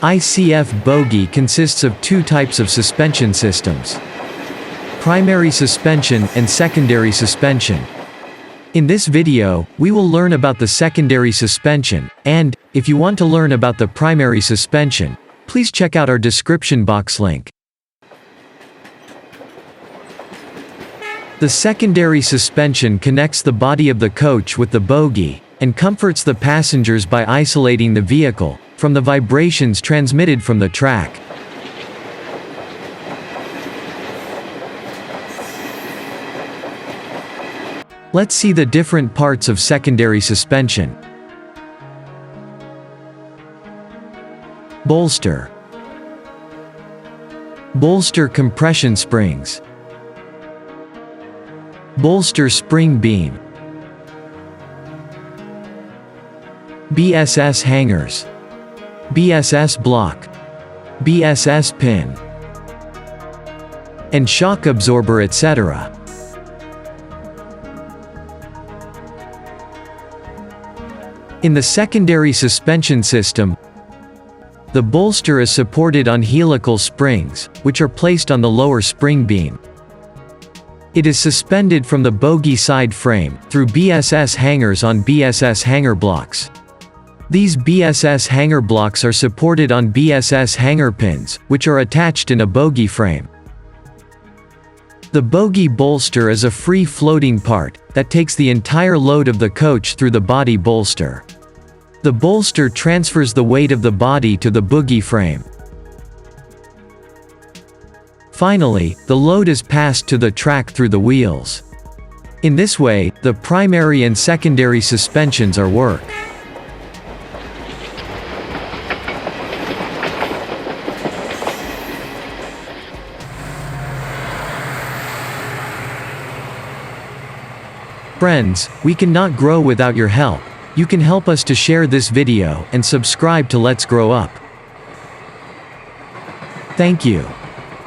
ICF Bogie consists of two types of suspension systems: primary suspension and secondary suspension. In this video, we will learn about the secondary suspension, and, if you want to learn about the primary suspension, please check out our description box link. The secondary suspension connects the body of the coach with the bogie, and comforts the passengers by isolating the vehicle from the vibrations transmitted from the track. Let's see the different parts of secondary suspension. Bolster. Bolster compression springs. Bolster spring beam. BSS hangers. BSS block. BSS pin. And shock absorber, etc. In the secondary suspension system, the bolster is supported on helical springs, which are placed on the lower spring beam. It is suspended from the bogie side frame, through BSS hangers on BSS hanger blocks. These BSS hanger blocks are supported on BSS hanger pins, which are attached in a bogie frame. The bogie bolster is a free-floating part, that takes the entire load of the coach through the body bolster. The bolster transfers the weight of the body to the bogie frame. Finally, the load is passed to the track through the wheels. In this way, the primary and secondary suspensions are work. Friends, we cannot grow without your help. You can help us to share this video and subscribe to Let's Grow Up. Thank you.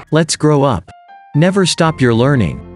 Let's grow up. Never stop your learning.